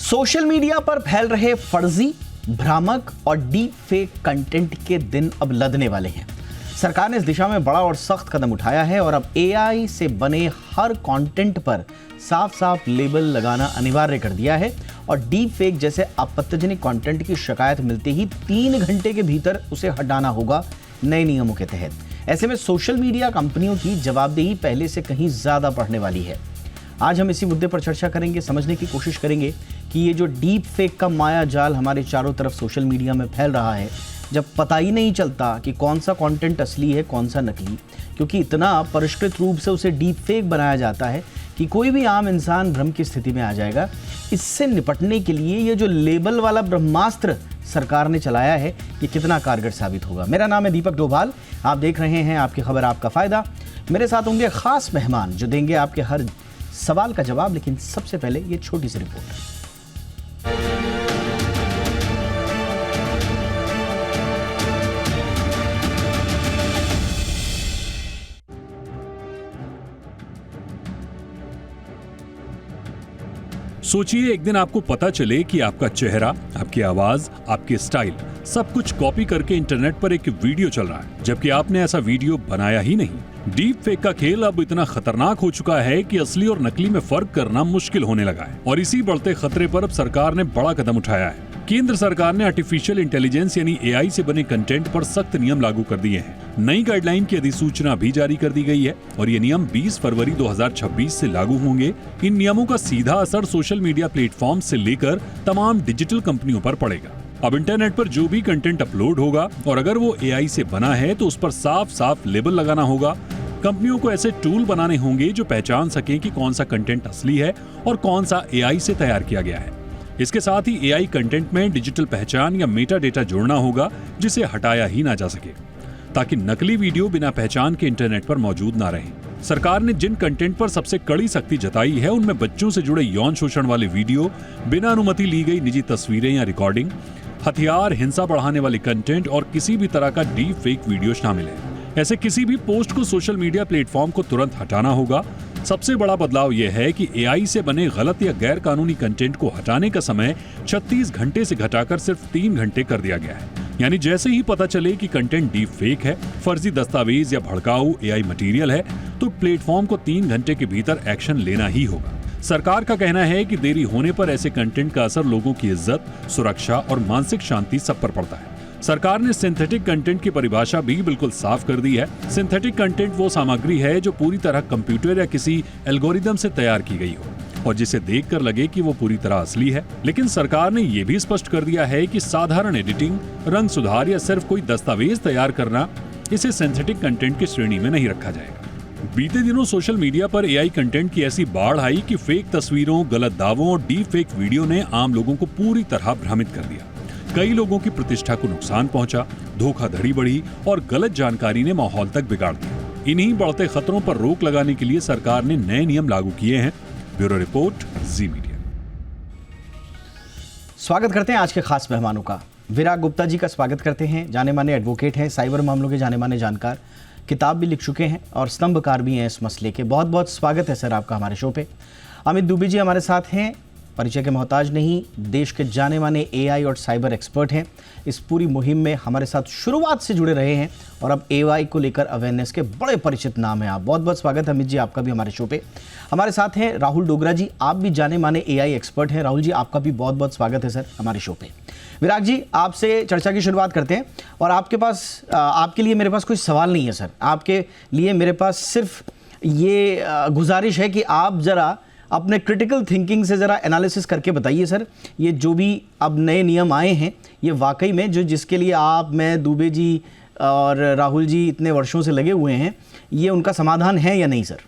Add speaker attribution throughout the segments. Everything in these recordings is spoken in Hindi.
Speaker 1: सोशल मीडिया पर फैल रहे फर्जी, भ्रामक और डीप फेक कंटेंट के दिन अब लदने वाले हैं। सरकार ने इस दिशा में बड़ा और सख्त कदम उठाया है और अब एआई से बने हर कंटेंट पर साफ साफ लेबल लगाना अनिवार्य कर दिया है और डीप फेक जैसे आपत्तिजनक कंटेंट की शिकायत मिलते ही 3 घंटे के भीतर उसे हटाना होगा नए नियमों के तहत। ऐसे में सोशल मीडिया कंपनियों की जवाबदेही पहले से कहीं ज्यादा बढ़ने वाली है। आज हम इसी मुद्दे पर चर्चा करेंगे, समझने की कोशिश करेंगे कि ये जो डीप फेक का माया जाल हमारे चारों तरफ सोशल मीडिया में फैल रहा है, जब पता ही नहीं चलता कि कौन सा कंटेंट असली है कौन सा नकली, क्योंकि इतना परिष्कृत रूप से उसे डीप फेक बनाया जाता है कि कोई भी आम इंसान भ्रम की स्थिति में आ जाएगा। इससे निपटने के लिए ये जो लेबल वाला ब्रह्मास्त्र सरकार ने चलाया है, ये कितना कारगर साबित होगा। मेरा नाम है दीपक डोभाल, आप देख रहे हैं आपकी खबर आपका फायदा। मेरे साथ होंगे खास मेहमान जो देंगे आपके हर सवाल का जवाब, लेकिन सबसे पहले ये छोटी सी रिपोर्ट।
Speaker 2: सोचिए एक दिन आपको पता चले कि आपका चेहरा, आपकी आवाज, आपकी स्टाइल सब कुछ कॉपी करके इंटरनेट पर एक वीडियो चल रहा है, जबकि आपने ऐसा वीडियो बनाया ही नहीं। डीप फेक का खेल अब इतना खतरनाक हो चुका है कि असली और नकली में फर्क करना मुश्किल होने लगा है और इसी बढ़ते खतरे पर अब सरकार ने बड़ा कदम उठाया है। केंद्र सरकार ने आर्टिफिशियल इंटेलिजेंस यानी एआई से बने कंटेंट पर सख्त नियम लागू कर दिए हैं। नई गाइडलाइन की अधिसूचना भी जारी कर दी गई है और ये नियम 20 फरवरी 2026 से लागू होंगे। इन नियमों का सीधा असर सोशल मीडिया प्लेटफॉर्म से लेकर तमाम डिजिटल कंपनियों पर पड़ेगा। अब इंटरनेट पर जो भी कंटेंट अपलोड होगा और अगर वो एआई से बना है तो उस पर साफ साफ लेबल लगाना होगा। कंपनियों को ऐसे टूल बनाने होंगे जो पहचान सकें कि कौन सा कंटेंट असली है और कौन सा एआई से तैयार किया गया है। इसके साथ ही एआई कंटेंट में डिजिटल पहचान या मेटा डेटा जोड़ना होगा जिसे हटाया ही ना जा सके, ताकि नकली वीडियो बिना पहचान के इंटरनेट पर मौजूद ना रहे। सरकार ने जिन कंटेंट पर सबसे कड़ी सख्ती जताई है उनमें बच्चों से जुड़े यौन शोषण वाले वीडियो, बिना अनुमति ली गई निजी तस्वीरें या रिकॉर्डिंग, हथियार, हिंसा बढ़ाने वाले कंटेंट और किसी भी तरह का डीप फेक वीडियो शामिल है। ऐसे किसी भी पोस्ट को सोशल मीडिया प्लेटफॉर्म को तुरंत हटाना होगा। सबसे बड़ा बदलाव यह है कि एआई से बने गलत या गैर कानूनी कंटेंट को हटाने का समय 36 घंटे से घटाकर सिर्फ 3 घंटे कर दिया गया है। यानी जैसे ही पता चले कि कंटेंट डीप फेक है, फर्जी दस्तावेज या भड़काऊ एआई मटेरियल है, तो प्लेटफॉर्म को 3 घंटे के भीतर एक्शन लेना ही होगा। सरकार का कहना है कि देरी होने पर ऐसे कंटेंट का असर लोगों की इज्जत, सुरक्षा और मानसिक शांति सब पर पड़ता है। सरकार ने सिंथेटिक कंटेंट की परिभाषा भी बिल्कुल साफ कर दी है। सिंथेटिक कंटेंट वो सामग्री है जो पूरी तरह कंप्यूटर या किसी एल्गोरिदम से तैयार की गई हो और जिसे देखकर लगे कि वो पूरी तरह असली है। लेकिन सरकार ने ये भी स्पष्ट कर दिया है कि साधारण एडिटिंग, रंग सुधार या सिर्फ कोई दस्तावेज तैयार करना, इसे सिंथेटिक कंटेंट की श्रेणी में नहीं रखा जाएगा। बीते दिनों सोशल मीडिया पर एआई कंटेंट की ऐसी बाढ़ आई कि फेक तस्वीरों, गलत दावों और डीप फेक वीडियो ने आम लोगों को पूरी तरह भ्रमित कर दिया। कई लोगों की प्रतिष्ठा को नुकसान पहुंचा, धोखाधड़ी बढ़ी और गलत जानकारी ने माहौल तक बिगाड़ दिया। इन्हीं बढ़ते खतरों पर रोक लगाने के लिए सरकार ने नए नियम लागू किए हैं। ब्यूरो रिपोर्ट, जी मीडिया।
Speaker 1: स्वागत करते हैं आज के खास मेहमानों का। विराग गुप्ता जी का स्वागत करते हैं। जाने माने एडवोकेट हैं, साइबर मामलों के जाने माने जानकार, किताब भी लिख चुके हैं और स्तंभकार भी हैं इस मसले के। बहुत बहुत स्वागत है सर आपका हमारे शो पे। अमित दुबे जी हमारे साथ हैं, परिचय के मोहताज नहीं, देश के जाने माने एआई और साइबर एक्सपर्ट हैं। इस पूरी मुहिम में हमारे साथ शुरुआत से जुड़े रहे हैं और अब एआई को लेकर अवेयरनेस के बड़े परिचित नाम हैं आप। बहुत बहुत स्वागत है अमित जी आपका भी हमारे शो पे। हमारे साथ हैं राहुल डोगरा जी, आप भी जाने माने एआई एक्सपर्ट हैं। राहुल जी आपका भी बहुत बहुत स्वागत है सर हमारे शो पे। विराग जी आपसे चर्चा की शुरुआत करते हैं और आपके लिए मेरे पास कोई सवाल नहीं है सर, आपके लिए मेरे पास सिर्फ ये गुजारिश है कि आप ज़रा अपने क्रिटिकल थिंकिंग से ज़रा एनालिसिस करके बताइए सर, ये जो भी अब नए नियम आए हैं ये वाकई में जिसके लिए आप, मैं, दुबे जी और राहुल जी इतने वर्षों से लगे हुए हैं, ये उनका समाधान है या नहीं सर?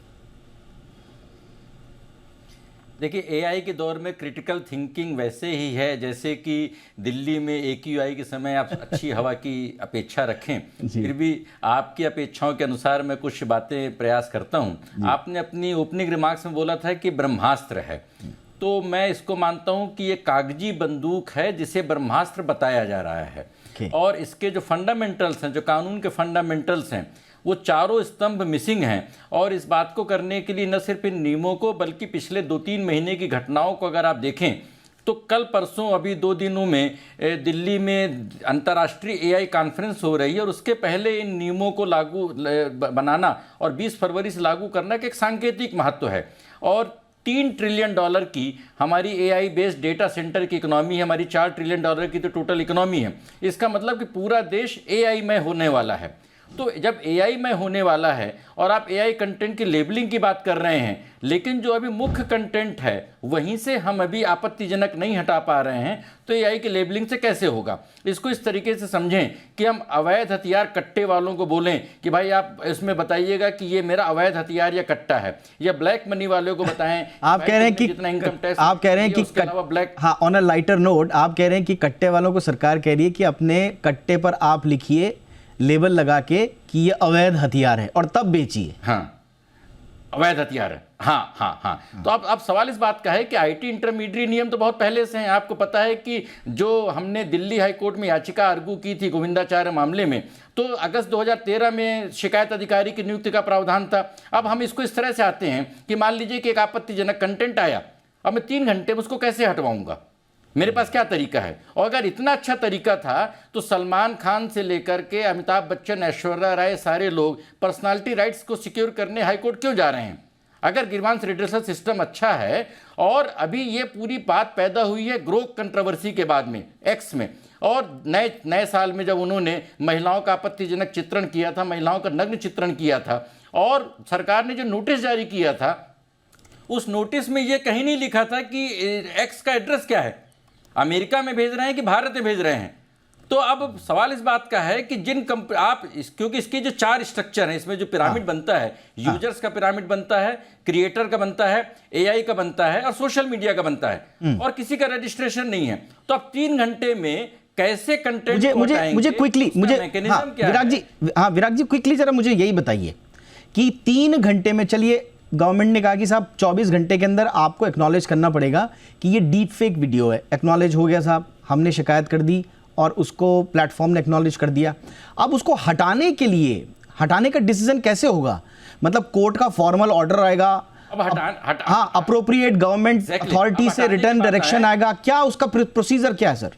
Speaker 3: देखिए, एआई के दौर में क्रिटिकल थिंकिंग वैसे ही है जैसे कि दिल्ली में AQI के समय आप अच्छी हवा की अपेक्षा रखें। फिर भी आपकी अपेक्षाओं के अनुसार मैं कुछ बातें प्रयास करता हूं। आपने अपनी ओपनिंग रिमार्क्स में बोला था कि ब्रह्मास्त्र है, तो मैं इसको मानता हूं कि ये कागजी बंदूक है जिसे ब्रह्मास्त्र बताया जा रहा है। और इसके जो फंडामेंटल्स हैं, जो कानून के फंडामेंटल्स हैं, वो चारों स्तंभ मिसिंग हैं। और इस बात को करने के लिए न सिर्फ इन नियमों को बल्कि पिछले 2-3 महीने की घटनाओं को अगर आप देखें तो कल परसों अभी 2 दिनों में दिल्ली में अंतर्राष्ट्रीय एआई कॉन्फ्रेंस हो रही है और उसके पहले इन नियमों को लागू बनाना और 20 फरवरी से लागू करना का एक सांकेतिक महत्व है। और $3 ट्रिलियन की हमारी एआई बेस्ड डेटा सेंटर की इकोनॉमी है, हमारी $4 ट्रिलियन की तो टोटल इकोनॉमी है। इसका मतलब कि पूरा देश एआई में होने वाला है। तो जब एआई में होने वाला है और आप एआई कंटेंट की लेबलिंग की बात कर रहे हैं, लेकिन जो अभी मुख्य कंटेंट है वहीं से हम अभी आपत्तिजनक नहीं हटा पा रहे हैं, तो एआई की लेबलिंग से कैसे होगा? इसको इस तरीके से समझें कि हम अवैध हथियार कट्टे वालों को बोलें कि भाई आप इसमें बताइएगा कि ये मेरा अवैध हथियार या कट्टा है, या ब्लैक मनी वालों को बताएं
Speaker 1: आप कह रहे हैं कि
Speaker 3: जितना इनकम टैक्स
Speaker 1: आप कह रहे हैं कि
Speaker 3: ब्लैक।
Speaker 1: हाँ, ऑन अ लाइटर नोट आप कह रहे हैं कि कट्टे वालों को सरकार कह रही है कि अपने कट्टे पर आप लिखिए लेबल लगा के कि ये अवैध हथियार है और तब बेचिए।
Speaker 3: हाँ, अवैध हथियार है। हाँ। तो अब सवाल इस बात का है कि आईटी इंटरमीडिएट नियम तो बहुत पहले से हैं। आपको पता है कि जो हमने दिल्ली हाई कोर्ट में याचिका आर्गू की थी गोविंदाचार्य मामले में, तो अगस्त 2013 में शिकायत अधिकारी की नियुक्ति का प्रावधान था। अब हम इसको इस तरह से आते हैं कि मान लीजिए कि एक आपत्तिजनक कंटेंट आया, अब मैं 3 घंटे में उसको कैसे हटवाऊंगा? मेरे पास क्या तरीका है? और अगर इतना अच्छा तरीका था तो सलमान खान से लेकर के अमिताभ बच्चन, ऐश्वर्या राय, सारे लोग पर्सनालिटी राइट्स को सिक्योर करने हाईकोर्ट क्यों जा रहे हैं? अगर ग्रीवांस रिड्रेसल सिस्टम अच्छा है, और अभी ये पूरी बात पैदा हुई है ग्रोक कंट्रोवर्सी के बाद में एक्स में, और नए साल में जब उन्होंने महिलाओं का आपत्तिजनक चित्रण किया था, महिलाओं का नग्न चित्रण किया था, और सरकार ने जो नोटिस जारी किया था उस नोटिस में ये कहीं नहीं लिखा था कि एक्स का एड्रेस क्या है, अमेरिका में भेज रहे हैं कि भारत में भेज रहे हैं। तो अब सवाल इस बात का है कि क्योंकि इसकी जो 4 स्ट्रक्चर है, इसमें जो पिरामिड बनता है, यूजर्स का पिरामिड बनता है, क्रिएटर का बनता है, एआई का बनता है और सोशल मीडिया का बनता है, और किसी का रजिस्ट्रेशन नहीं है। तो अब 3 घंटे में कैसे कंटेंट
Speaker 1: मुझे क्विकली विराग जी क्विकली जरा मुझे यही बताइए कि 3 घंटे में, चलिए गवर्नमेंट ने कहा कि साहब 24 घंटे के अंदर आपको एक्नॉलेज करना पड़ेगा कि ये डीप फेक वीडियो है। एक्नॉलेज हो गया साहब, हमने शिकायत कर दी और उसको प्लेटफॉर्म ने एक्नॉलेज कर दिया। अब उसको हटाने के लिए, हटाने का डिसीजन कैसे होगा? मतलब कोर्ट का फॉर्मल ऑर्डर आएगा, हाँ, अप्रोप्रिएट गवर्नमेंट अथॉरिटी से रिटर्न डायरेक्शन आएगा, क्या उसका प्रोसीजर क्या है सर?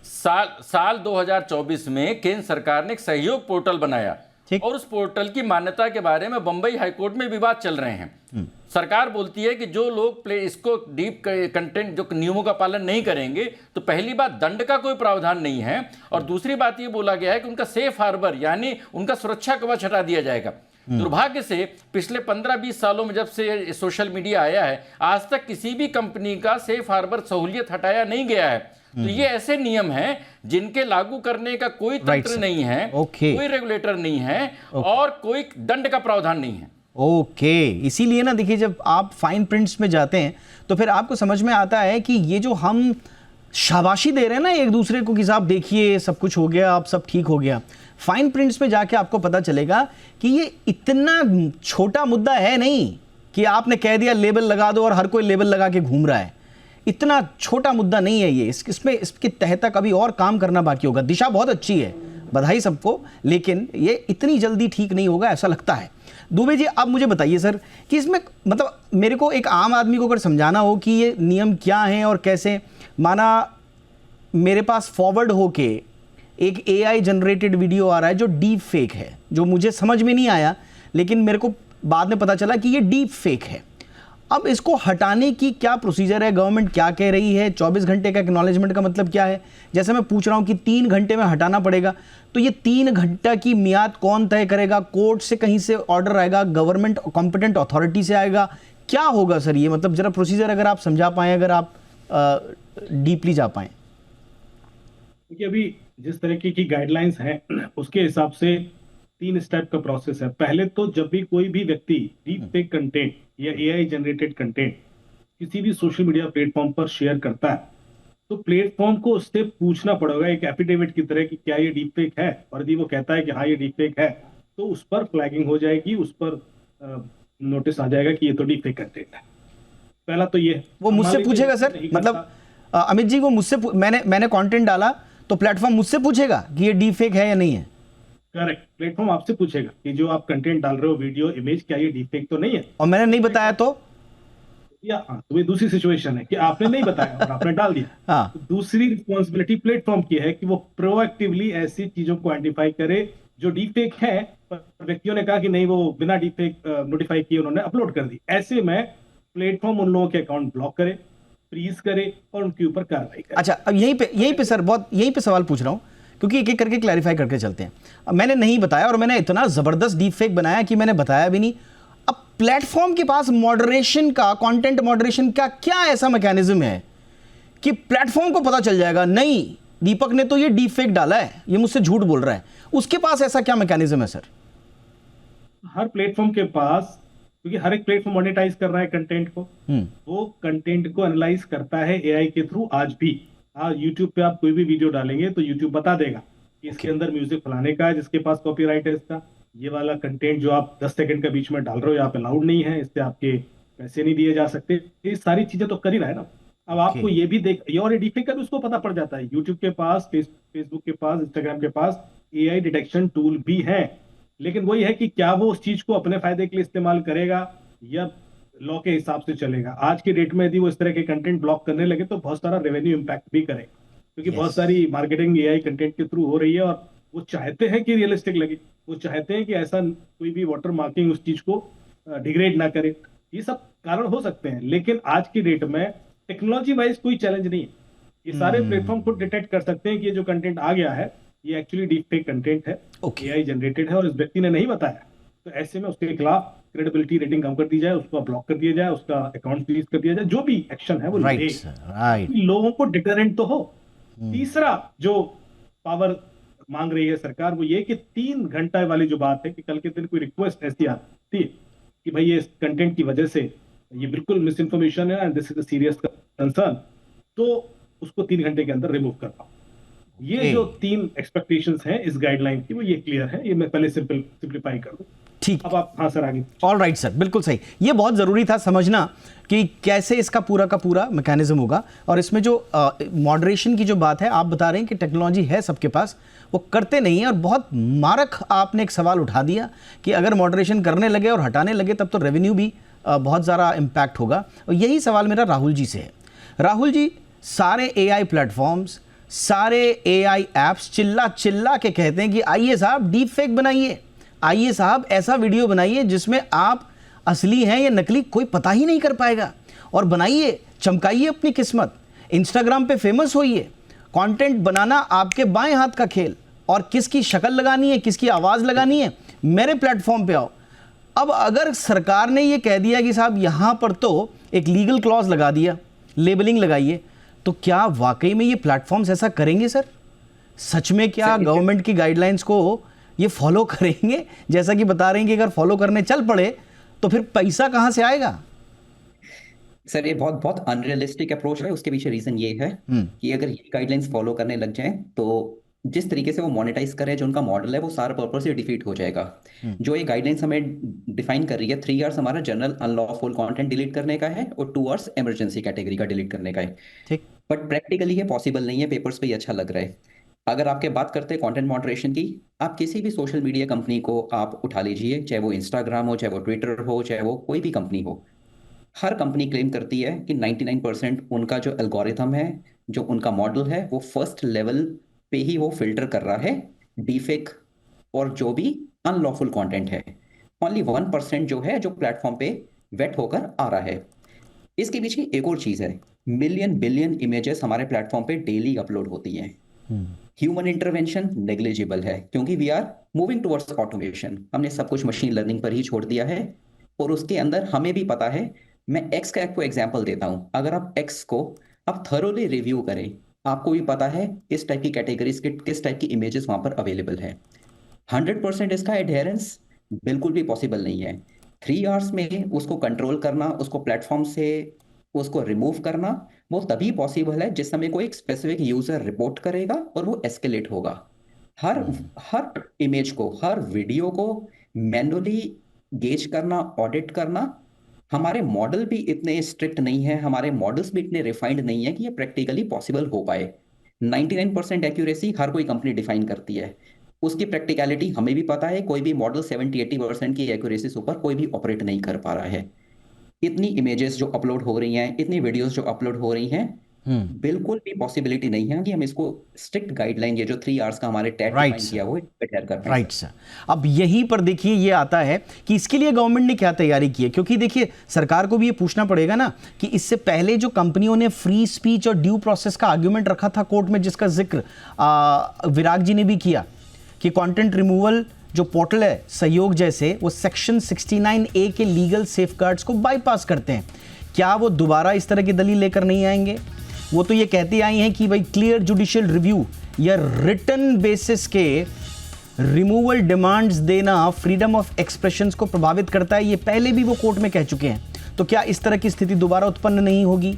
Speaker 3: साल 2024 में केंद्र सरकार ने एक सहयोग पोर्टल बनाया और उस पोर्टल की मान्यता के बारे में बंबई हाईकोर्ट में विवाद चल रहे हैं। सरकार बोलती है कि जो लोग इसको डीप कंटेंट जो नियमों का पालन नहीं करेंगे, तो पहली बात दंड का कोई प्रावधान नहीं है, और दूसरी बात ये बोला गया है कि उनका सेफ हार्बर यानी उनका सुरक्षा कवच हटा दिया जाएगा। दुर्भाग्य से पिछले 15-20 सालों में जब से सोशल मीडिया आया है, आज तक किसी भी कंपनी का सेफ हार्बर सहूलियत हटाया नहीं गया है। तो ये ऐसे नियम हैं जिनके लागू करने का कोई तंत्र नहीं है, कोई रेगुलेटर नहीं है, और कोई दंड का प्रावधान नहीं है।
Speaker 1: ओके, इसीलिए ना देखिए, जब आप फाइन प्रिंट्स में जाते हैं तो फिर आपको समझ में आता है कि ये जो हम शाबाशी दे रहे हैं ना एक दूसरे को कि साहब देखिए सब कुछ हो गया, अब सब ठीक हो गया, फाइन प्रिंट्स में जाके आपको पता चलेगा कि ये इतना छोटा मुद्दा है नहीं कि आपने कह दिया लेबल लगा दो और हर कोई लेबल लगा के घूम रहा है। इतना छोटा मुद्दा नहीं है ये, इसके तहत तक अभी और काम करना बाकी होगा। दिशा बहुत अच्छी है, बधाई सबको, लेकिन ये इतनी जल्दी ठीक नहीं होगा ऐसा लगता है। दुबे जी, अब मुझे बताइए सर कि इसमें मतलब मेरे को एक आम आदमी को अगर समझाना हो कि ये नियम क्या हैं और कैसे, माना मेरे पास फॉरवर्ड होके एक एआई जनरेटेड वीडियो आ रहा है जो डीप फेक है, जो मुझे समझ में नहीं आया, लेकिन मेरे को बाद में पता चला कि ये डीप फेक है। अब इसको हटाने की क्या प्रोसीजर है? गवर्नमेंट क्या कह रही है? 24 घंटे का एक्नॉलेजमेंट का मतलब क्या है? जैसे मैं पूछ रहा हूं कि 3 घंटे में हटाना पड़ेगा, तो ये 3 घंटा की मियाद कौन तय करेगा? कोर्ट से कहीं से ऑर्डर आएगा, गवर्नमेंट कॉम्पिटेंट अथॉरिटी से आएगा, क्या होगा सर ये? मतलब जरा प्रोसीजर अगर आप समझा पाएं, अगर आप डीपली जा पाएं।
Speaker 4: देखिए, अभी जिस तरीके की गाइडलाइंस हैं उसके हिसाब से 3 स्टेप का प्रोसेस है। पहले तो जब भी कोई भी व्यक्ति डीप फेक कंटेंट या एआई जनरेटेड कंटेंट किसी भी सोशल मीडिया प्लेटफॉर्म पर शेयर करता है, तो प्लेटफॉर्म को उससे पूछना पड़ेगा एक एफिडेविट की तरह कि क्या ये डीप फेक है, और यदि वो कहता है कि हाँ ये डीप फेक है, तो उस पर फ्लैगिंग हो जाएगी, उस पर नोटिस आ जाएगा कि ये तो डीप फेक कंटेंट है। पहला तो ये
Speaker 1: वो मुझसे पूछेगा सर, मतलब अमित जी वो मुझसे मैंने कंटेंट डाला तो प्लेटफॉर्म मुझसे पूछेगा कि ये डीप फेक है या नहीं है?
Speaker 4: करेक्ट, प्लेटफॉर्म आपसे पूछेगा कि जो आप कंटेंट डाल रहे हो, वीडियो, इमेज, क्या ये डीप फेक तो नहीं है?
Speaker 1: और मैंने नहीं बताया तो
Speaker 4: या हाँ, तो ये दूसरी सिचुएशन है कि आपने नहीं बताया और आपने डाल दिया।
Speaker 1: हाँ।
Speaker 4: तो दूसरी रिस्पॉन्सिबिलिटी प्लेटफॉर्म की है कि वो प्रोएक्टिवली ऐसी चीजों को आइडेंटिफाई करे जो डीफेक है, पर व्यक्तियों ने कहा कि नहीं, वो बिना डीफेक नोटिफाई किए उन्होंने अपलोड कर दी। ऐसे में प्लेटफॉर्म उन लोगों के अकाउंट ब्लॉक करे, फ्रीज करे और उनके ऊपर कार्रवाई करे।
Speaker 1: अच्छा, अब यहीं पे सर बहुत यहीं पे सवाल पूछ रहा हूं, क्योंकि एक एक करके क्लैरिफाई करके चलते हैं। अब मैंने नहीं बताया और मैंने इतना जबरदस्त डीप फेक बनाया कि मैंने बताया भी नहीं। अब प्लेटफॉर्म के पास मॉडरेशन का, कंटेंट मॉडरेशन का क्या ऐसा मैकेनिज्म है कि प्लेटफॉर्म को पता चल जाएगा नहीं दीपक ने तो ये डीप फेक डाला है, ये मुझसे झूठ बोल रहा है? उसके पास ऐसा क्या मैकेनिज्म है सर?
Speaker 4: हर प्लेटफॉर्म के पास, क्योंकि हर एक प्लेटफॉर्म मोनेटाइज कर रहा है कंटेंट को, वो कंटेंट को एनालाइज करता है एआई के थ्रू आज भी। आज यूट्यूब पे आप कोई भी वीडियो डालेंगे तो यूट्यूब बता देगा कि इसके अंदर म्यूजिक फलाने का है, जिसके पास कॉपीराइट है इसका, ये वाला कंटेंट जो आप 10 सेकंड के बीच में डाल रहे हो यहाँ पे अलाउड नहीं है, इससे आपके पैसे नहीं दिए जा सकते। ये सारी चीजें तो कर ही रहा है ना। अब आपको ये भी देख, ये और एडिटिंग का भी उसको पता पड़ जाता है। यूट्यूब के पास, फेसबुक के पास, इंस्टाग्राम के पास एआई डिटेक्शन टूल भी है, लेकिन वही है कि क्या वो उस चीज को अपने फायदे के लिए इस्तेमाल करेगा या लॉ के हिसाब से चलेगा। आज की डेट में यदि वो इस तरह के कंटेंट ब्लॉक करने लगे तो बहुत सारा रेवेन्यू इम्पैक्ट भी करेगा, क्योंकि बहुत सारी मार्केटिंग एआई कंटेंट के थ्रू हो रही है और वो चाहते हैं कि रियलिस्टिक लगे, वो चाहते हैं कि ऐसा कोई भी वाटर मार्किंग उस चीज को डिग्रेड ना करे। ये सब कारण हो सकते हैं, लेकिन आज की डेट में टेक्नोलॉजी वाइज कोई चैलेंज नहीं है। ये सारे प्लेटफॉर्म खुद डिटेक्ट कर सकते हैं कि ये जो कंटेंट आ गया है ये एक्चुअली डीप फेक कंटेंट है, एआई जनरेटेड है और इस व्यक्ति ने नहीं बताया। तो ऐसे में उसके खिलाफ क्रेडिबिलिटी रेटिंग कम कर दी जाए, उसको ब्लॉक कर दिया जाए, उसका अकाउंट फ्रीज कर दिया जाए, जो भी एक्शन है वो ले। लोगों को डिटरेंट तो हो। तीसरा जो पावर मांग रही है सरकार वो ये कि 3 घंटा वाली जो बात है कि कल के दिन कोई रिक्वेस्ट ऐसी आती है कि भाई ये कंटेंट की वजह से ये बिल्कुल मिस इन्फॉर्मेशन है and this is a serious concern, तो उसको 3 घंटे के अंदर रिमूव कर पाओ। ये जो 3 एक्सपेक्टेशंस हैं इस गाइडलाइन की वो ये क्लियर है। ये मैं पहले सिंपलीफाई कर दूं।
Speaker 1: ठीक।
Speaker 4: अब आप, हाँ सर आगे।
Speaker 1: ऑल राइट सर, बिल्कुल सही। ये बहुत ज़रूरी था समझना कि कैसे इसका पूरा का पूरा मैकेनिज्म होगा। और इसमें जो मॉडरेशन की जो बात है, आप बता रहे हैं कि टेक्नोलॉजी है सबके पास, वो करते नहीं है। और बहुत मारक आपने एक सवाल उठा दिया कि अगर मॉडरेशन करने लगे और हटाने लगे तब तो रेवेन्यू भी बहुत ज़्यादा इम्पैक्ट होगा। और यही सवाल मेरा राहुल जी से है। राहुल जी, सारे एआई प्लेटफॉर्म्स, सारे एआई ऐप्स चिल्ला चिल्ला के कहते हैं कि आइए साहब डीप फेक बनाइए, आइए साहब ऐसा वीडियो बनाइए जिसमें आप असली हैं या नकली कोई पता ही नहीं कर पाएगा, और बनाइए, चमकाइए अपनी किस्मत, इंस्टाग्राम पे फेमस होइए। कंटेंट बनाना आपके बाएं हाथ का खेल, और किसकी शक्ल लगानी है, किसकी आवाज़ लगानी है, मेरे प्लेटफॉर्म पे आओ। अब अगर सरकार ने ये कह दिया कि साहब यहाँ पर तो एक लीगल क्लॉज लगा दिया, लेबलिंग लगाइए, तो क्या वाकई में ये प्लेटफॉर्म्स ऐसा करेंगे सर? सच में क्या गवर्नमेंट की गाइडलाइंस को ये फॉलो करेंगे? जैसा कि बता रहे हैं कि अगर फॉलो करने चल पड़े तो फिर पैसा कहां से आएगा?
Speaker 5: सर ये बहुत बहुत अनरियलिस्टिक अप्रोच है। उसके पीछे रीजन ये है कि अगर ये गाइडलाइंस फॉलो करने लग जाएं तो जिस तरीके से वो मोनेटाइज कर रहे हैं, जो उनका मॉडल है, वो सारा पर्पस से डिफीट हो जाएगा। जो ये गाइडलाइंस हमें डिफाइन कर रही है, 3 आवर्स हमारा जनरल अनलॉफुल कंटेंट डिलीट करने का है और 2 आवर्स इमरजेंसी कैटेगरी का डिलीट करने का है।
Speaker 1: ठीक।
Speaker 5: बट प्रैक्टिकली ये पॉसिबल नहीं है। पेपर्स पे ये अच्छा लग रहा है। अगर आपके बात करते हैं कंटेंट मॉडरेशन की, आप किसी भी सोशल मीडिया कंपनी को आप उठा लीजिए, चाहे वो इंस्टाग्राम हो, चाहे वो ट्विटर हो, चाहे वो कोई भी कंपनी हो, हर कंपनी क्लेम करती है कि 99% उनका जो एल्गोरिथम है, जो उनका मॉडल है, वो फर्स्ट लेवल पे ही वो फिल्टर कर रहा है डीफेक और जो भी अनलॉफुल कंटेंट है। ओनली 1% जो है जो प्लेटफॉर्म पे वेट होकर आ रहा है। इसके पीछे एक और चीज है, मिलियन बिलियन इमेजेस हमारे प्लेटफॉर्म पे डेली अपलोड होती हैं। ह्यूमन इंटरवेंशन नेग्लिजिबल है, क्योंकि we are moving towards automation. हमने सब कुछ मशीन लर्निंग पर ही छोड़ दिया है। और उसके अंदर हमें भी पता है, मैं एक्स का आपको एग्जांपल देता हूं। अगर आप एक्स को आप थरोली रिव्यू करें, आपको भी पता है किस टाइप की कैटेगरीज के किस टाइप की इमेजेस वहां पर अवेलेबल है। 100% इसका एडहेरेंस बिल्कुल भी पॉसिबल नहीं है। 3 आवर्स में उसको कंट्रोल करना, उसको प्लेटफॉर्म से उसको रिमूव करना, वो तभी पॉसिबल है जिस समय कोई एक स्पेसिफिक यूजर रिपोर्ट करेगा और वो एस्केलेट होगा। हर इमेज को, हर वीडियो को मैन्युअली गेज करना, ऑडिट करना, हमारे मॉडल भी इतने स्ट्रिक्ट नहीं है, हमारे मॉडल्स भी इतने रिफाइंड नहीं है कि ये प्रैक्टिकली पॉसिबल हो पाए। 99% एक्यूरेसी हर कोई कंपनी डिफाइन करती है, उसकी प्रैक्टिकलिटी हमें भी पता है। कोई भी मॉडल 70-80% की एक्यूरेसी से ऊपर कोई भी ऑपरेट नहीं कर पा रहा है। इतनी इमेजेस जो अपलोड हो रही हैं, इतनी वीडियोस जो अपलोड हो रही हैं, बिल्कुल भी पॉसिबिलिटी नहीं है कि हम इसको स्ट्रिक्ट गाइडलाइन, ये जो 3 आवर्स का हमारे टैग
Speaker 1: Right,
Speaker 5: डिफाइन किया, वो adhere कर पाए।
Speaker 1: Right sir. अब यहीं पर देखिए ये आता है कि इसके लिए गवर्नमेंट ने क्या तैयारी की है, क्योंकि देखिए सरकार को भी ये पूछना पड़ेगा ना कि इससे पहले जो कंपनियों ने फ्री स्पीच और ड्यू प्रोसेस का आर्ग्यूमेंट रखा था कोर्ट में, जिसका जिक्र विराग जी ने भी किया कि कंटेंट रिमूवल जो पोर्टल है सहयोग जैसे, वो सेक्शन 69A के लीगल सेफगार्ड्स को बाईपास करते हैं। क्या वो दोबारा इस तरह की दलील लेकर नहीं आएंगे? वो तो ये कहती आई हैं कि भाई क्लियर जुडिशियल रिव्यू या रिटन बेसिस के रिमूवल डिमांड्स देना फ्रीडम ऑफ एक्सप्रेशंस को प्रभावित करता है। ये पहले भी वो कोर्ट में कह चुके हैं। तो क्या इस तरह की स्थिति दोबारा उत्पन्न नहीं होगी?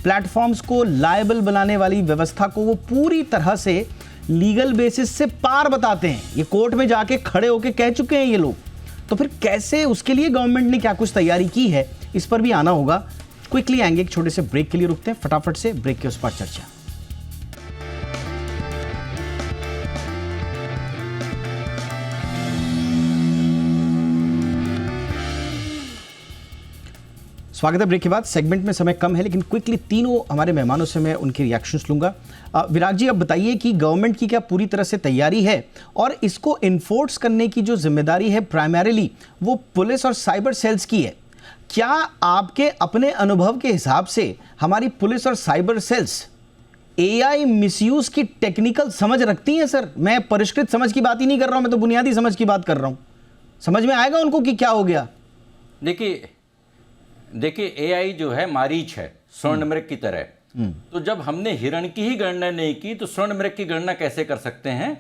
Speaker 1: प्लेटफॉर्म्स को लायबल बनाने वाली व्यवस्था को वो पूरी तरह से लीगल बेसिस से पार बताते हैं। ये कोर्ट में जाके खड़े होके कह चुके हैं ये लोग। तो फिर कैसे, उसके लिए गवर्नमेंट ने क्या कुछ तैयारी की है, इस पर भी आना होगा। क्विकली आएंगे, एक छोटे से ब्रेक के लिए रुकते हैं, फटाफट से ब्रेक के उस पर चर्चा। स्वागत है ब्रेक के बाद। सेगमेंट में समय कम है, लेकिन क्विकली तीनों हमारे मेहमानों से मैं उनके रिएक्शंस लूंगा। विराग जी, अब बताइए कि गवर्नमेंट की क्या पूरी तरह से तैयारी है और इसको इन्फोर्स करने की जो जिम्मेदारी है प्राइमरीली वो पुलिस और साइबर सेल्स की है। क्या आपके अपने अनुभव के हिसाब से हमारी पुलिस और साइबर सेल्स एआई मिसयूज की टेक्निकल समझ रखती हैं? सर, मैं परिष्कृत समझ की बात ही नहीं कर रहा हूं, मैं तो बुनियादी समझ की बात कर रहा हूं। समझ में आएगा उनको कि क्या हो गया?
Speaker 3: देखिए एआई जो है मारीच है, स्वर्ण मृग की तरह। तो जब हमने हिरण की ही गणना नहीं की तो स्वर्ण मृग की गणना कैसे कर सकते हैं?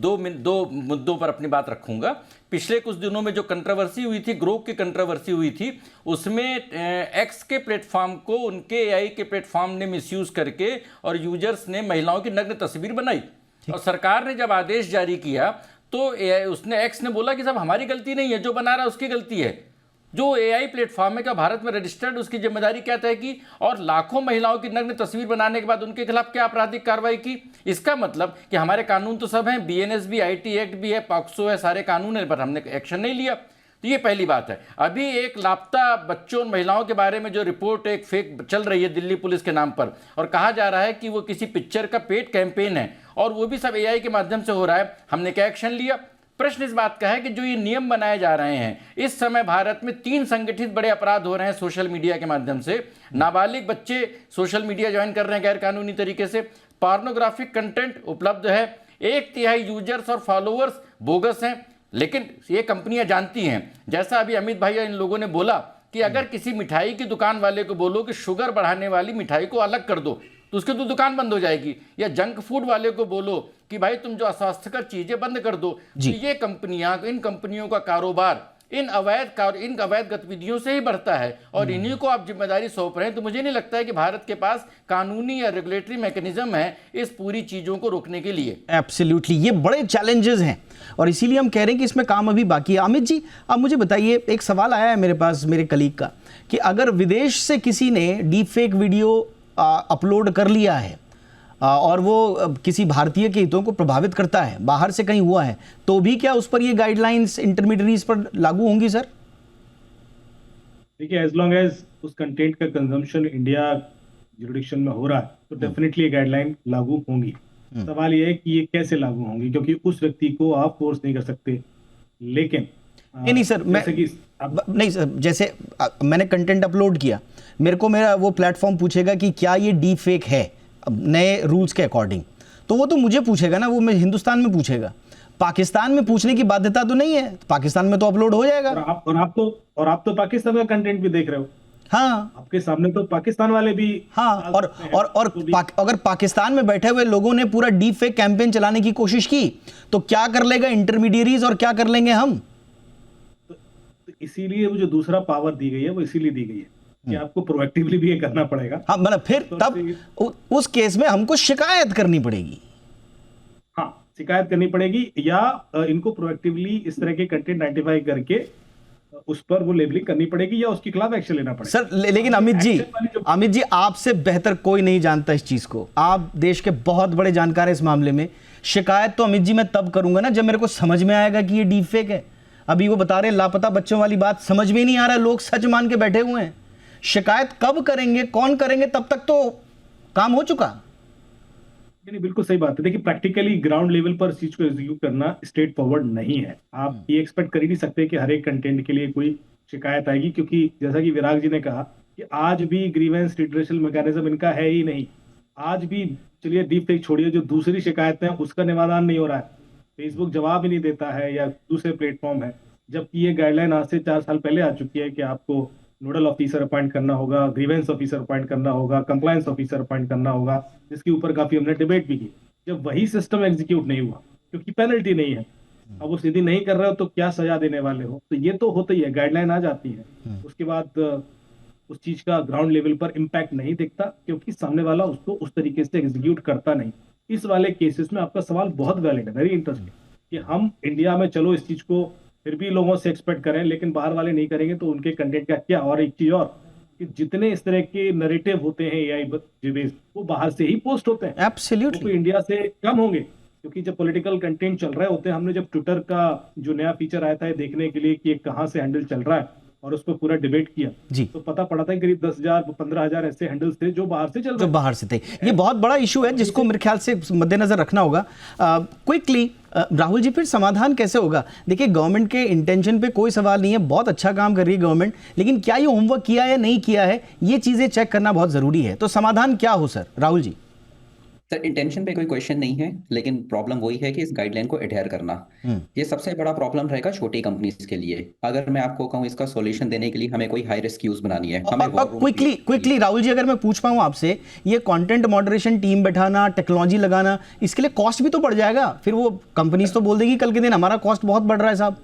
Speaker 3: दो मुद्दों पर अपनी बात रखूंगा। पिछले कुछ दिनों में जो कंट्रोवर्सी हुई थी, ग्रोक की कंट्रोवर्सी हुई थी, उसमें एक्स के प्लेटफॉर्म को उनके एआई के प्लेटफॉर्म ने मिसयूज करके और यूजर्स ने महिलाओं की नग्न तस्वीर बनाई। और सरकार ने जब आदेश जारी किया तो उसने एक्स ने बोला कि साहब हमारी गलती नहीं है, जो बना रहा है उसकी गलती है। जो एआई प्लेटफॉर्म है क्या भारत में रजिस्टर्ड, उसकी जिम्मेदारी क्या तय की? और लाखों महिलाओं की नग्न तस्वीर बनाने के बाद उनके खिलाफ क्या आपराधिक कार्रवाई की? इसका मतलब कि हमारे कानून तो सब हैं, बीएनएस भी, आईटी एक्ट भी है, पॉक्सो है, सारे कानून है, पर हमने एक्शन नहीं लिया। तो ये पहली बात है। अभी एक लापता बच्चों और महिलाओं के बारे में जो रिपोर्ट एक फेक चल रही है दिल्ली पुलिस के नाम पर, और कहा जा रहा है कि वो किसी पिक्चर का पेड कैंपेन है और वो भी सब एआई के माध्यम से हो रहा है। हमने क्या एक्शन लिया? प्रश्न इस बात का है कि जो ये नियम बनाए जा रहे हैं, इस समय भारत में 3 संगठित बड़े अपराध हो रहे हैं सोशल मीडिया के माध्यम से। नाबालिग बच्चे सोशल मीडिया ज्वाइन कर रहे हैं गैर कानूनी तरीके से, पोर्नोग्राफिक कंटेंट उपलब्ध है, 1/3 यूजर्स और फॉलोअर्स बोगस हैं। लेकिन ये कंपनियां जानती हैं, जैसा अभी अमित भाई इन लोगों ने बोला कि अगर किसी मिठाई की दुकान वाले को बोलो कि शुगर बढ़ाने वाली मिठाई को अलग कर दो तो उसकी तो दुकान बंद हो जाएगी, या जंक फूड वाले को बोलो कि भाई तुम जो अस्वास्थ्यकर चीजें बंद कर दो। तो ये कंपनियां, इन कंपनियों का कारोबार इन अवैध गतिविधियों से ही बढ़ता है और इन्हीं को आप जिम्मेदारी सौंप रहे हैं। तो मुझे नहीं लगता है कि भारत के पास कानूनी या रेगुलेटरी मैकेनिज्म है इस पूरी चीजों को रोकने के लिए।
Speaker 1: एब्सोल्युटली, ये बड़े चैलेंजेस हैं और इसीलिए हम कह रहे हैं कि इसमें काम अभी बाकी है। अमित जी, अब मुझे बताइए, एक सवाल आया है मेरे पास मेरे कलीग का कि अगर विदेश से किसी ने डीप फेक वीडियो अपलोड कर लिया है और वो किसी भारतीय के हितों को प्रभावित करता है, बाहर से कहीं हुआ है, तो भी क्या उस पर ये गाइडलाइंस इंटरमीडियरीज पर लागू होंगी? सर
Speaker 4: देखिए, एज लॉन्ग एज उस कंटेंट का कंजम्पशन इंडिया जुरिडिक्शन में हो रहा है तो डेफिनेटली ये गाइडलाइन लागू होंगी। सवाल ये है कि ये कैसे लागू होंगी, क्योंकि उस व्यक्ति को आप फोर्स नहीं कर सकते। लेकिन
Speaker 1: नहीं सर, नहीं सर, जैसे मैंने कंटेंट अपलोड किया, मेरे को मेरा वो प्लेटफॉर्म पूछेगा कि क्या ये डीप फेक है नए रूल्स के अकॉर्डिंग, तो वो तो मुझे पूछेगा ना, वो मैं हिंदुस्तान में पूछेगा। पाकिस्तान में पूछने की बाध्यता तो नहीं है, पाकिस्तान में तो अपलोड हो जाएगा।
Speaker 4: और आप तो पाकिस्तान का कंटेंट भी देख रहे हो।
Speaker 1: हाँ,
Speaker 4: आपके सामने तो पाकिस्तान वाले भी।
Speaker 1: हाँ, और अगर पाकिस्तान में बैठे हुए लोगों ने पूरा डीप फेक कैंपेन चलाने की कोशिश की तो क्या कर लेगा इंटरमीडियरीज और क्या कर लेंगे हम?
Speaker 4: तो इसीलिए वो जो दूसरा पावर दी गई है वो इसीलिए दी गई है कि आपको प्रोएक्टिवली भी ये करना पड़ेगा।
Speaker 1: हाँ, मतलब फिर तो तब उस केस में हमको शिकायत करनी पड़ेगी।
Speaker 4: हाँ, शिकायत करनी पड़ेगी या इनको प्रोएक्टिवली इस तरह के कंटेंट आइडेंटिफाई करके उस पर वो लेबलिंग करनी पड़ेगी या उसके खिलाफ एक्शन लेना पड़ेगा।
Speaker 1: सर लेकिन अमित जी आपसे बेहतर कोई नहीं जानता इस चीज को, आप देश के बहुत बड़े जानकार हैं इस मामले में। शिकायत तो अमित जी मैं तब करूंगा ना जब मेरे को समझ में आएगा कि ये डीप फेक है। अभी वो बता रहे हैं लापता बच्चों वाली बात, समझ में नहीं आ रहा है, लोग सच मान के बैठे हुए हैं। शिकायत कब करेंगे, कौन करेंगे, तब तक तो काम हो चुका।
Speaker 4: नहीं, बिल्कुल सही बात है। देखिए, प्रैक्टिकली ग्राउंड लेवल पर इस चीज को एग्जीक्यूट करना स्ट्रेट फॉरवर्ड नहीं है। आप ये एक्सपेक्ट कर ही नहीं सकते कि हर एक कंटेंट के लिए कोई शिकायत आएगी, क्योंकि जैसा कि विराग जी ने कहा कि आज भी ग्रीवेंस रिड्रेसल मैकेनिज्म इनका है ही नहीं। आज भी, चलिए डीप फेक छोड़िए, जो दूसरी शिकायतें हैं उसका निवारण नहीं हो रहा है। फेसबुक जवाब ही नहीं देता है या दूसरे प्लेटफॉर्म है, जबकि ये गाइडलाइन आज से 4 साल पहले आ चुकी है कि आपको नोडल ऑफिसर अपॉइंट करना होगा, ग्रीवेंस ऑफिसर अपॉइंट करना होगा, कंप्लायंस ऑफिसर अपॉइंट करना होगा, जिसके ऊपर काफी हमने डिबेट भी की। जब वही सिस्टम एग्जीक्यूट नहीं हुआ, क्योंकि पेनल्टी नहीं है, अब वो सीधी नहीं कर रहे हो तो क्या सजा देने वाले हो, तो ये तो होता ही है। गाइडलाइन आ जाती है, उसके बाद उस चीज का ग्राउंड लेवल पर इम्पैक्ट नहीं दिखता, क्योंकि सामने वाला उसको उस तरीके से एग्जीक्यूट करता नहीं। इस वाले केसेस में आपका सवाल बहुत वैलिड है, वेरी इंटरेस्टिंग, कि हम इंडिया में चलो इस चीज को फिर भी लोगों से एक्सपेक्ट करें, लेकिन बाहर वाले नहीं करेंगे तो उनके कंटेंट का क्या। और एक चीज और, कि जितने इस तरह के नैरेटिव होते हैं एआई बेस्ड, वो बाहर से ही पोस्ट होते हैं,
Speaker 1: एब्सोल्युटली,
Speaker 4: वो इंडिया से कम होंगे। क्योंकि जब पॉलिटिकल कंटेंट चल रहे होते हैं, हमने जब ट्विटर का जो नया फीचर आया था देखने के लिए कि कहाँ से हैंडल चल रहा है और उस पर पूरा डिबेट किया
Speaker 1: जी,
Speaker 4: तो पता पड़ा था करीब 10,000 15,000 ऐसे हैंडल्स थे जो बाहर से चल रहे
Speaker 1: जो बाहर से थे। ये बहुत बड़ा इशू है जिसको मेरे ख्याल से मद्देनजर रखना होगा। क्विकली राहुल जी, फिर समाधान कैसे होगा? देखिए, गवर्नमेंट के इंटेंशन पे कोई सवाल नहीं है, बहुत अच्छा काम कर रही है गवर्नमेंट, लेकिन क्या ये होमवर्क किया है या नहीं किया है, ये चीजें चेक करना बहुत जरूरी है। तो समाधान क्या हो sir? Rahul ji.
Speaker 5: Sir, intention पे कोई क्वेश्चन नहीं है, लेकिन प्रॉब्लम वही है कि इस गाइडलाइन को एडहेयर करना, ये सबसे बड़ा प्रॉब्लम रहेगा छोटी कंपनीज के लिए। अगर मैं आपको कहूँ इसका सॉल्यूशन देने के लिए हमें कोई हाई रिस्क यूज बनानी है, हमें
Speaker 1: क्विकली राहुल जी, अगर मैं पूछ पाऊं आपसे, ये कंटेंट मॉडरेशन टीम बैठाना, टेक्नोलॉजी लगाना, इसके लिए कॉस्ट भी तो बढ़ जाएगा। फिर वो कंपनीज तो बोल देगी कल के दिन हमारा कॉस्ट बहुत बढ़ रहा है साहब।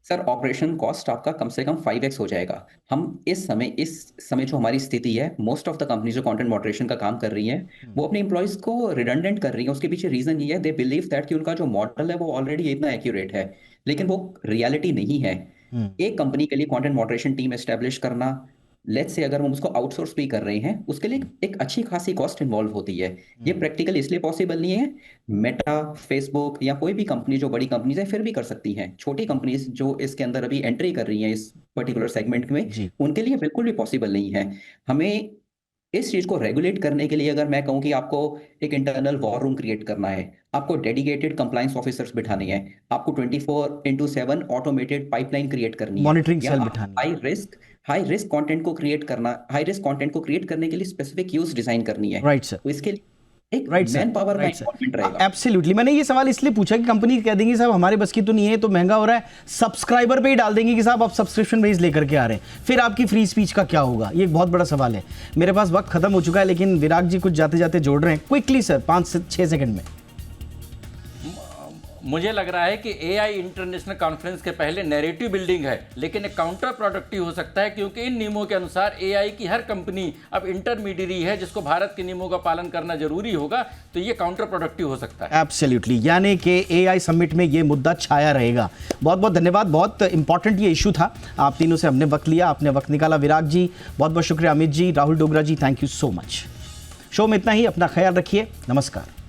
Speaker 5: सर, ऑपरेशन कॉस्ट आपका कम से कम 5x हो जाएगा। हम इस समय जो हमारी स्थिति है, मोस्ट ऑफ द कंपनी जो कंटेंट मॉडरेशन का काम कर रही हैं, वो अपने एम्प्लॉइज को रिडंडेंट कर रही है। उसके पीछे रीजन ये है, दे बिलीव दैट कि उनका जो मॉडल है वो ऑलरेडी इतना एक्यूरेट है, लेकिन वो रियलिटी नहीं है। एक कंपनी के लिए कंटेंट मॉडरेशन टीम एस्टेब्लिश करना, लेट्स से अगर हम उसको आउटसोर्स भी कर रहे हैं, उसके लिए एक अच्छी खासी कॉस्ट इन्वॉल्व होती है। ये प्रैक्टिकल इसलिए पॉसिबल नहीं है, मेटा, फेसबुक या कोई भी कंपनी जो बड़ी कंपनीज है फिर भी कर सकती हैं। छोटी कंपनीज जो इसके अंदर अभी एंट्री कर रही हैं इस पर्टिकुलर सेगमेंट में, उनके लिए बिल्कुल भी पॉसिबल नहीं है। हमें इस चीज को रेगुलेट करने के लिए, अगर मैं कहूँ कि आपको एक इंटरनल वॉर रूम क्रिएट करना है, आपको डेडिकेटेड कंप्लायंस ऑफिसर्स बिठाने हैं, आपको 24/7 ऑटोमेटेड पाइपलाइन क्रिएट करनी है,
Speaker 1: मॉनिटरिंग सेल बिठानी है,
Speaker 5: हाई रिस्क कंटेंट को क्रिएट करना, हाई रिस्क कंटेंट को क्रिएट करने के लिए स्पेसिफिक यूज डिजाइन करनी है।
Speaker 1: Right sir.
Speaker 5: तो इसके लिए एक मैन पावर का इन्वॉल्वमेंट रहेगा।
Speaker 1: एब्सोल्युटली, मैंने ये सवाल इसलिए पूछा कि कंपनी कह देंगी साहब हमारे बस की तो नहीं है, तो महंगा हो रहा है, सब्सक्राइबर पे ही डाल देंगे कि साहब आप सब्सक्रिप्शन बेस लेकर के आ रहे हैं, फिर आपकी फ्री स्पीच का क्या होगा? ये एक बहुत बड़ा सवाल है। मेरे पास वक्त खत्म हो चुका है, लेकिन विराग जी कुछ जाते जाते जोड़ रहे हैं, क्विकली सर, 5 से 6 सेकंड में।
Speaker 3: मुझे लग रहा है कि एआई इंटरनेशनल कॉन्फ्रेंस के पहले नैरेटिव बिल्डिंग है, लेकिन एक काउंटर प्रोडक्टिव हो सकता है, क्योंकि इन नियमों के अनुसार एआई की हर कंपनी अब इंटरमीडियरी है, जिसको भारत के नियमों का पालन करना जरूरी होगा। तो ये काउंटर प्रोडक्टिव हो सकता है।
Speaker 1: एब्सोल्युटली, यानी कि एआई समिट में ये मुद्दा छाया रहेगा। बहुत बहुत धन्यवाद, बहुत इंपॉर्टेंट ये इशू था। आप तीनों से हमने वक्त लिया, आपने वक्त निकाला। विराग जी बहुत बहुत शुक्रिया, Amit ji, Rahul Dogra ji, thank you so much. Show में इतना ही, अपना ख्याल रखिए, नमस्कार।